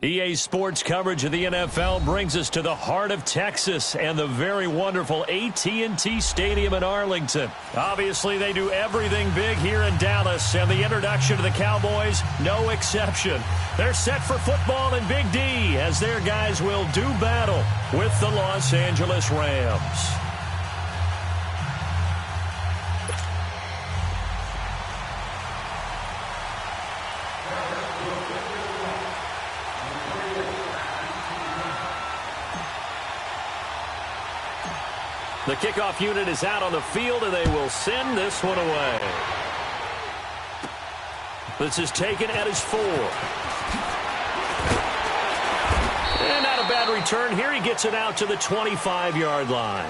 EA Sports coverage of the NFL brings us to the heart of Texas and the very wonderful AT&T Stadium in Arlington. Obviously, they do everything big here in Dallas, and the introduction to the Cowboys, no exception. They're set for football in Big D as their guys will do battle with the Los Angeles Rams. The kickoff unit is out on the field, and they will send this one away. This is taken at his 4. And not a bad return here. He gets it out to the 25-yard line.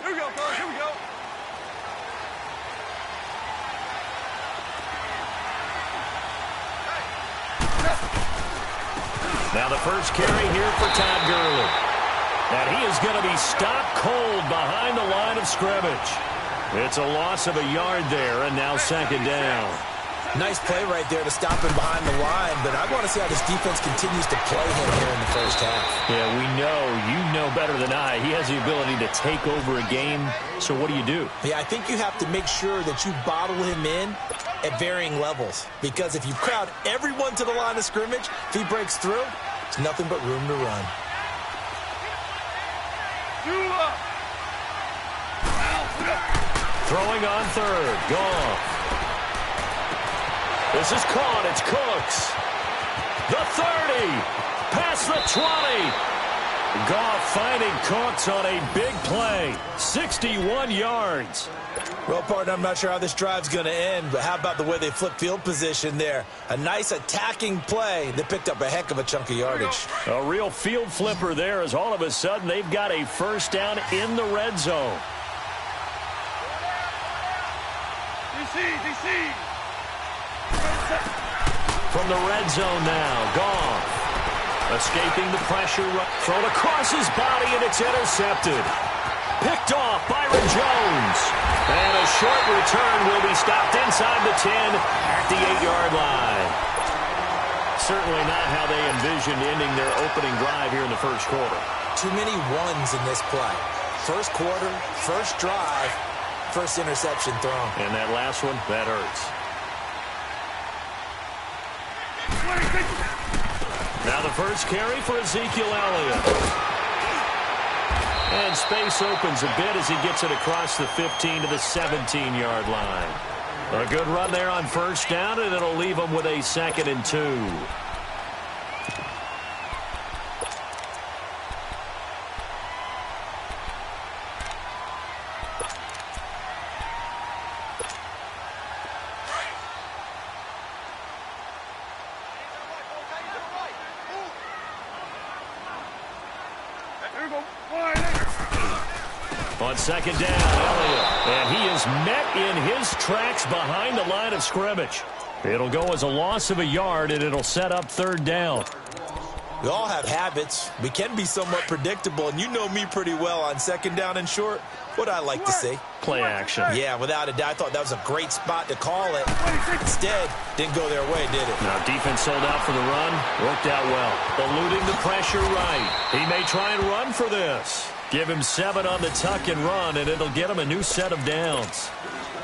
Here we go, coach. Here we go. Now the first carry here for Todd Gurley. And he is going to be stopped cold behind the line of scrimmage. It's a loss of a yard there, and now second down. Nice play right there to stop him behind the line, but I want to see how this defense continues to play him here in the first half. Yeah, we know, you know better than I, he has the ability to take over a game, so what do? Yeah, I think you have to make sure that you bottle him in at varying levels, because if you crowd everyone to the line of scrimmage, if he breaks through, it's nothing but room to run. Throwing on third, Goff. This is caught, it's Cooks. The 30, past the 20. Goff finding Cooks on a big play, 61 yards. Well, partner, I'm not sure how this drive's going to end, but how about the way they flip field position there? A nice attacking play that picked up a heck of a chunk of yardage. A real field flipper there as all of a sudden they've got a first down in the red zone. DC. From the red zone now, Goff. Escaping the pressure, thrown across his body, and it's intercepted. Picked off, Byron Jones. And a short return will be stopped inside the 10 at the 8-yard line. Certainly not how they envisioned ending their opening drive here in the first quarter. Too many ones in this play. First quarter, first drive, first interception thrown. And that last one, that hurts. Now the first carry for Ezekiel Elliott. And space opens a bit as he gets it across the 15 to the 17-yard line. A good run there on first down, and it'll leave him with a 2nd and 2. On second down, Elliott. And he is met in his tracks behind the line of scrimmage. It'll go as a loss of a yard, and it'll set up third down. We all have habits. We can be somewhat predictable, and you know me pretty well on second down and short. What I like to see. Play action. Yeah, without a doubt. I thought that was a great spot to call it. Instead, didn't go their way, did it? Now, defense sold out for the run. Worked out well. Eluding the pressure right. He may try and run for this. Give him 7 on the tuck and run, and it'll get him a new set of downs.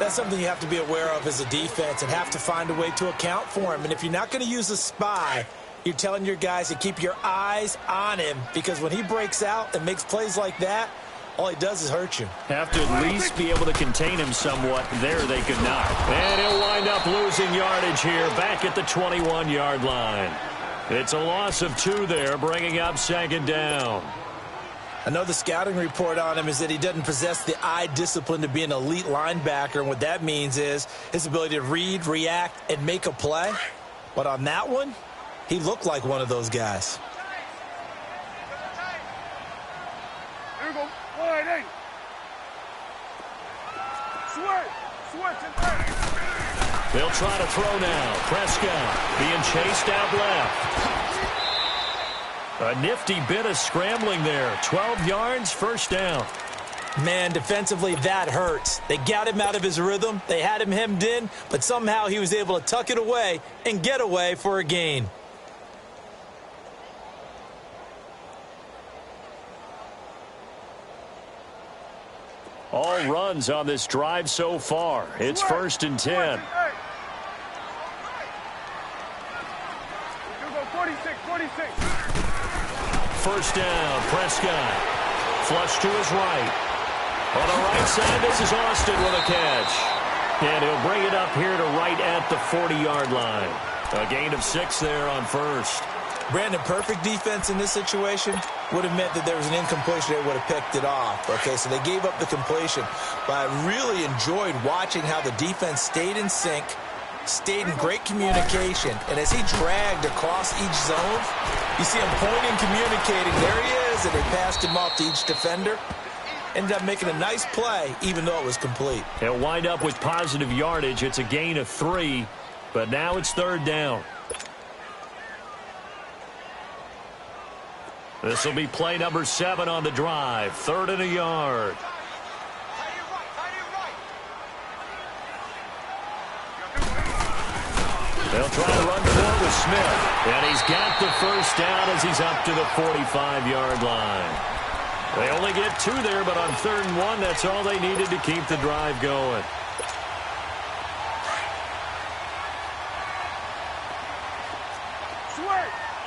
That's something you have to be aware of as a defense and have to find a way to account for him. And if you're not going to use a spy, you're telling your guys to keep your eyes on him, because when he breaks out and makes plays like that, all he does is hurt you. Have to at least be able to contain him somewhat. There they could not. And he'll wind up losing yardage here back at the 21-yard line. It's a loss of 2 there, bringing up second down. I know the scouting report on him is that he doesn't possess the eye discipline to be an elite linebacker, and what that means is his ability to read, react, and make a play. But on that one, he looked like one of those guys. Here we go. Wide eight. They'll try to throw now. Prescott being chased out left. A nifty bit of scrambling there. 12 yards, first down. Man, defensively, that hurts. They got him out of his rhythm. They had him hemmed in, but somehow he was able to tuck it away and get away for a gain. All runs on this drive so far. It's 1st and 10. 46. First down, Prescott. Flush to his right. On the right side, this is Austin with a catch. And he'll bring it up here to right at the 40-yard line. A gain of 6 there on first. Brandon, perfect defense in this situation would have meant that there was an incompletion. They would have picked it off. Okay, so they gave up the completion. But I really enjoyed watching how the defense stayed in sync, stayed in great communication. And as he dragged across each zone, you see him pointing, communicating. There he is, and they passed him off to each defender. Ended up making a nice play, even though it was complete. He'll wind up with positive yardage. It's a gain of 3, but now it's 3rd down. This will be play number 7 on the drive. 3rd and a yard. They'll try to run for it with Smith. And he's got the first down as he's up to the 45-yard line. They only get 2 there, but on 3rd and 1, that's all they needed to keep the drive going.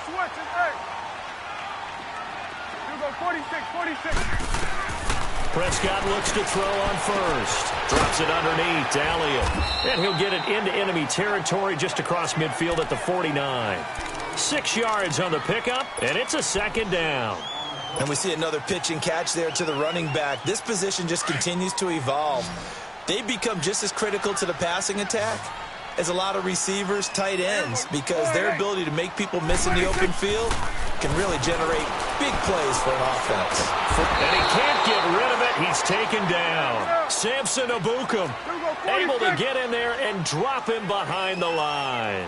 Switch and 8. You go 46. Prescott looks to throw on first. Drops it underneath to Elliott. And he'll get it into enemy territory just across midfield at the 49. 6 yards on the pickup, and it's a 2nd down. And we see another pitch and catch there to the running back. This position just continues to evolve. They become just as critical to the passing attack as a lot of receivers, tight ends, because their ability to make people miss in the open field can really generate big plays for an offense. And he can't get rid of it. He's taken down. Samson Ebukam able to get in there and drop him behind the line.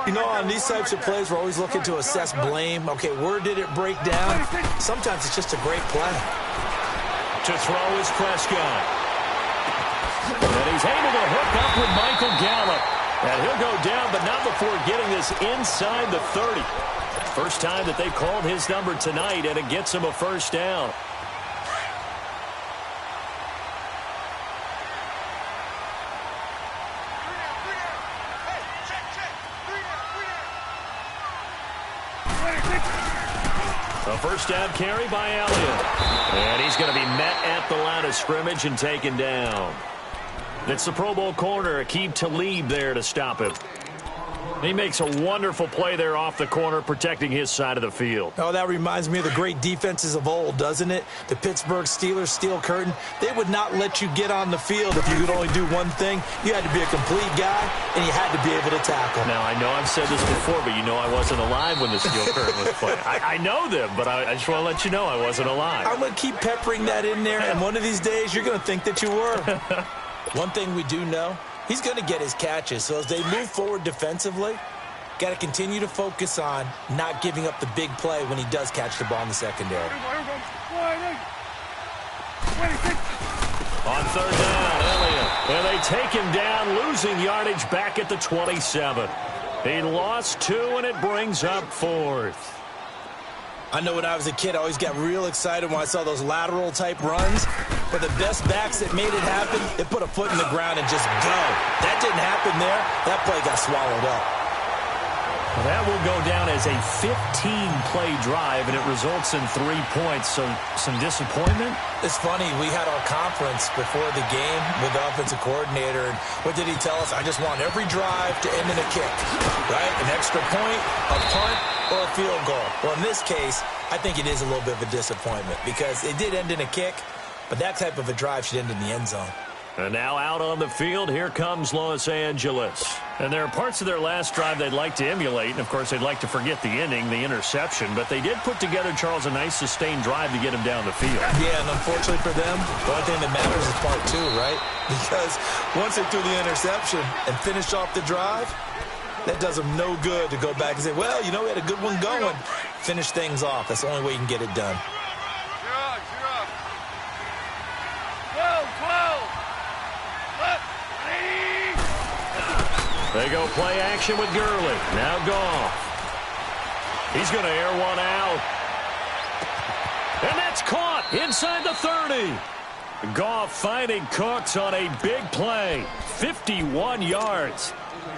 You know, on these types of plays, we're always looking to assess blame. Okay, where did it break down? Sometimes it's just a great play. To throw is Prescott. And he's able to hook up with Michael Gallup. And he'll go down, but not before getting this inside the 30. First time that they called his number tonight, and it gets him a first down. A first down carry by Elliott. And he's going to be met at the line of scrimmage and taken down. It's the Pro Bowl corner, Aqib Talib, there to stop him. He makes a wonderful play there off the corner, protecting his side of the field. Oh, that reminds me of the great defenses of old, doesn't it? The Pittsburgh Steelers, Steel Curtain. They would not let you get on the field if you could only do one thing. You had to be a complete guy, and you had to be able to tackle. Now, I know I've said this before, but you know I wasn't alive when the Steel Curtain was playing. I know them, but I just want to let you know I wasn't alive. I'm going to keep peppering that in there, and one of these days you're going to think that you were. One thing we do know, he's going to get his catches. So as they move forward defensively, got to continue to focus on not giving up the big play when he does catch the ball in the secondary. On 3rd down, Elliott. And they take him down, losing yardage back at the 27. He lost 2, and it brings up 4th. I know when I was a kid, I always got real excited when I saw those lateral-type runs. But the best backs that made it happen, they put a foot in the ground and just go. That didn't happen there. That play got swallowed up. Well, that will go down as a 15-play drive, and it results in 3 points. So some disappointment? It's funny. We had our conference before the game with the offensive coordinator. And what did he tell us? I just want every drive to end in a kick, right? An extra point, a punt, or a field goal. Well, in this case, I think it is a little bit of a disappointment because it did end in a kick, but that type of a drive should end in the end zone. And now out on the field, here comes Los Angeles. And there are parts of their last drive they'd like to emulate. And, of course, they'd like to forget the ending, the interception. But they did put together, Charles, a nice sustained drive to get him down the field. Yeah, and unfortunately for them, the only thing that matters is part 2, right? Because once they threw the interception and finished off the drive, that does them no good to go back and say, well, you know, we had a good one going. Finish things off. That's the only way you can get it done. They go play action with Gurley. Now Goff. He's going to air one out. And that's caught inside the 30. Goff finding Cooks on a big play. 51 yards.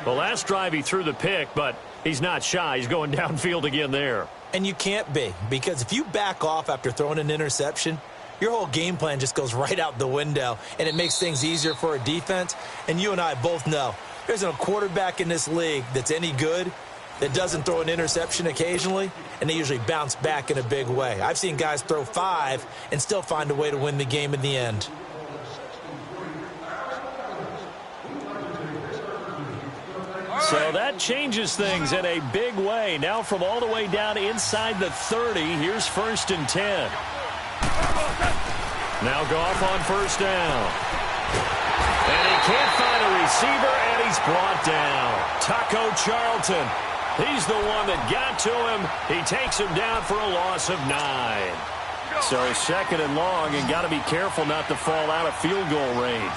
The last drive he threw the pick, but he's not shy. He's going downfield again there. And you can't be, because if you back off after throwing an interception, your whole game plan just goes right out the window, and it makes things easier for a defense. And you and I both know there's a quarterback in this league that's any good that doesn't throw an interception occasionally, and they usually bounce back in a big way. I've seen guys throw 5 and still find a way to win the game in the end. So that changes things in a big way. Now from all the way down inside the 30, here's 1st and 10. Now Goff on 1st down. And he can't find a receiver, and he's brought down. Taco Charlton. He's the one that got to him. He takes him down for a loss of 9. So 2nd and long, and got to be careful not to fall out of field goal range.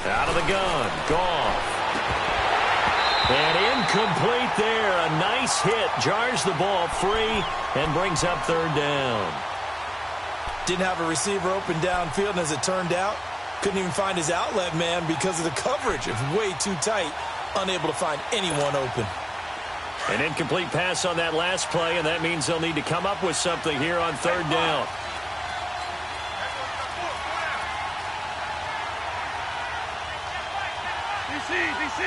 Out of the gun, Goff. And incomplete there. A nice hit. Jars the ball free and brings up 3rd down. Didn't have a receiver open downfield, and as it turned out, couldn't even find his outlet man because of the coverage. It was way too tight. Unable to find anyone open. An incomplete pass on that last play, and that means they'll need to come up with something here on 3rd down. DC.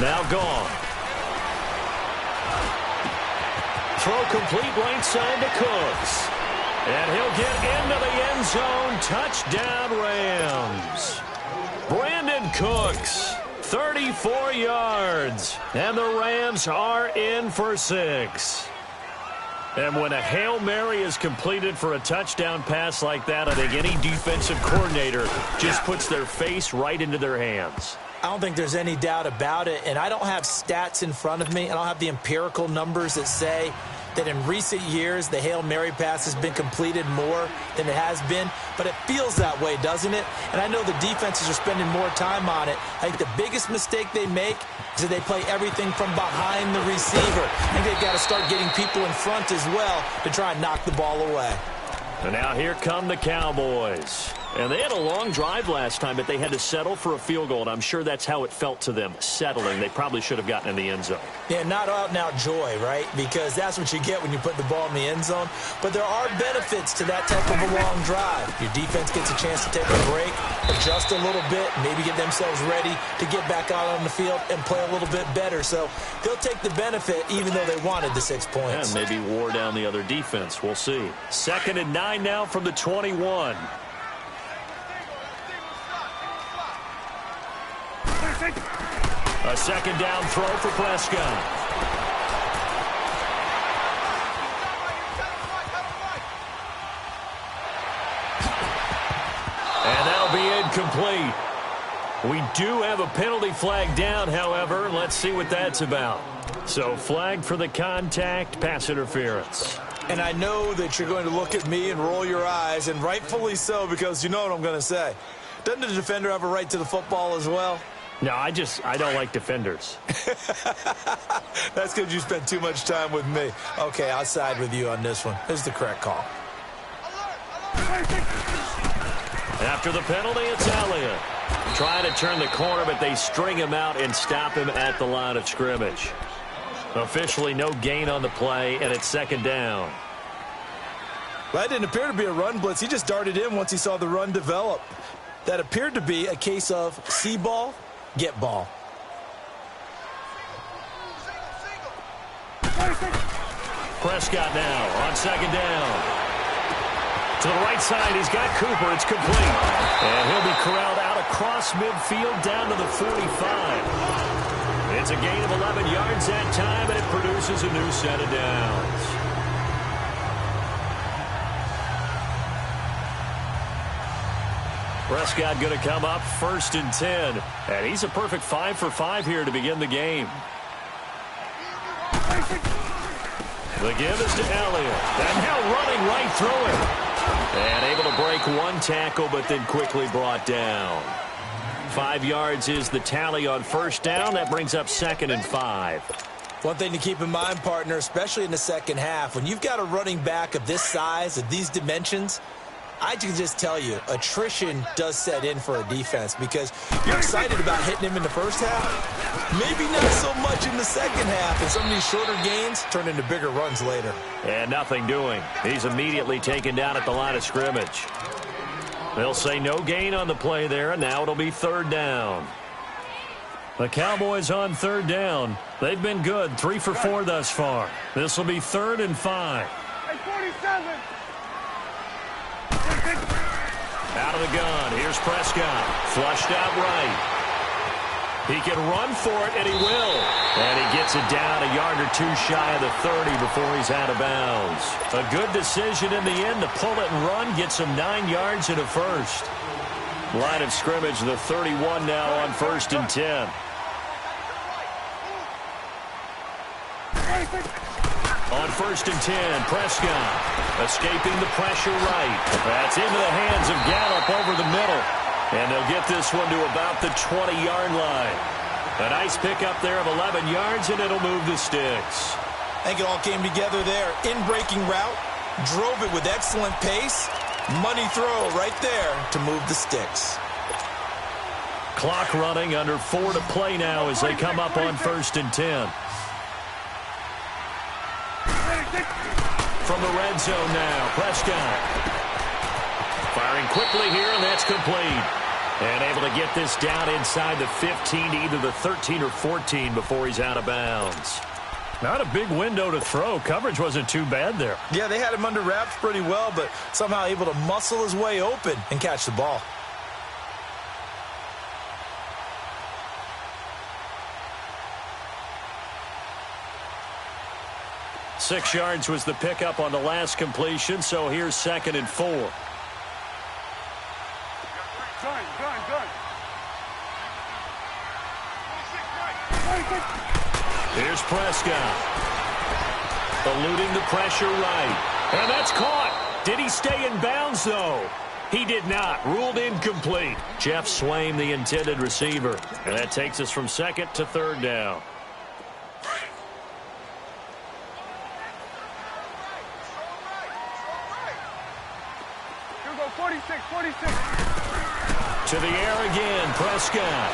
Now gone. Throw complete right side to Cooks. And he'll get into the end zone. Touchdown, Rams. Brandon Cooks, 34 yards. And the Rams are in for 6. And when a Hail Mary is completed for a touchdown pass like that, I think any defensive coordinator just puts their face right into their hands. I don't think there's any doubt about it, and I don't have stats in front of me. I don't have the empirical numbers that say that in recent years the Hail Mary pass has been completed more than it has been, but it feels that way, doesn't it? And I know the defenses are spending more time on it. I think the biggest mistake they make is that they play everything from behind the receiver. I think they've got to start getting people in front as well to try and knock the ball away. And now here come the Cowboys. And they had a long drive last time, but they had to settle for a field goal, and I'm sure that's how it felt to them, settling. They probably should have gotten in the end zone. Yeah, not out-and-out joy, right? Because that's what you get when you put the ball in the end zone. But there are benefits to that type of a long drive. Your defense gets a chance to take a break, adjust a little bit, maybe get themselves ready to get back out on the field and play a little bit better. So they'll take the benefit even though they wanted the 6 points. And maybe wore down the other defense. We'll see. 2nd and 9 now from the 21. A 2nd down throw for Prescott. And that'll be incomplete. We do have a penalty flag down, however. Let's see what that's about. So flag for the contact, pass interference. And I know that you're going to look at me and roll your eyes, and rightfully so, because you know what I'm going to say. Doesn't the defender have a right to the football as well? No, I don't like defenders. That's because you spent too much time with me. Okay, I'll side with you on this one. This is the correct call. After the penalty, it's Elliott. Trying to turn the corner, but they string him out and stop him at the line of scrimmage. Officially no gain on the play, and it's 2nd down. Well, that didn't appear to be a run blitz. He just darted in once he saw the run develop. That appeared to be a case of see ball, get ball. Prescott now on 2nd down. To the right side, he's got Cooper. It's complete. And he'll be corralled out across midfield down to the 45. It's a gain of 11 yards that time, and it produces a new set of downs. Prescott going to come up 1st and 10. And he's a perfect 5 for 5 here to begin the game. The give is to Elliott. And now running right through him. And able to break one tackle, but then quickly brought down. 5 yards is the tally on 1st down. That brings up 2nd and 5. One thing to keep in mind, partner, especially in the second half, when you've got a running back of this size, of these dimensions, I can just tell you, attrition does set in for a defense because you're excited about hitting him in the first half. Maybe not so much in the second half, and some of these shorter gains turn into bigger runs later. And nothing doing. He's immediately taken down at the line of scrimmage. They'll say no gain on the play there, and now it'll be 3rd down. The Cowboys on 3rd down. They've been good, 3 for 4 thus far. This will be 3rd and 5. Hey, 47. Out of the gun. Here's Prescott. Flushed out right. He can run for it, and he will. And he gets it down a yard or 2 shy of the 30 before he's out of bounds. A good decision in the end to pull it and run. Gets him 9 yards and a first. Line of scrimmage, the 31 now on 1st and 10. On 1st and 10, Prescott escaping the pressure right. That's into the hands of Gallup over the middle. And they'll get this one to about the 20-yard line. A nice pickup there of 11 yards, and it'll move the sticks. I think it all came together there. In-breaking route, drove it with excellent pace. Money throw right there to move the sticks. Clock running, under 4 to play now as they come up on 1st and 10. From the red zone now, Prescott. Firing quickly here, and that's complete. And able to get this down inside the 15 to either the 13 or 14 before he's out of bounds. Not a big window to throw. Coverage wasn't too bad there. Yeah, they had him under wraps pretty well, but somehow able to muscle his way open and catch the ball. Six yards was the pickup on the last completion, so here's 2nd and 4. Gun. Here's Prescott. Eluding the pressure right. And that's caught. Did he stay in bounds, though? He did not. Ruled incomplete. Jeff Swaim, the intended receiver. And that takes us from 2nd to 3rd down. Here we go, 46. To the air again, Prescott.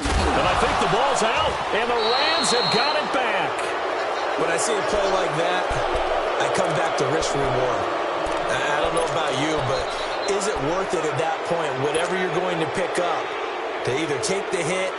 And I think the ball's out, and the Rams have got it back. When I see a play like that, I come back to risk reward. I don't know about you, but is it worth it at that point, whatever you're going to pick up, to either take the hit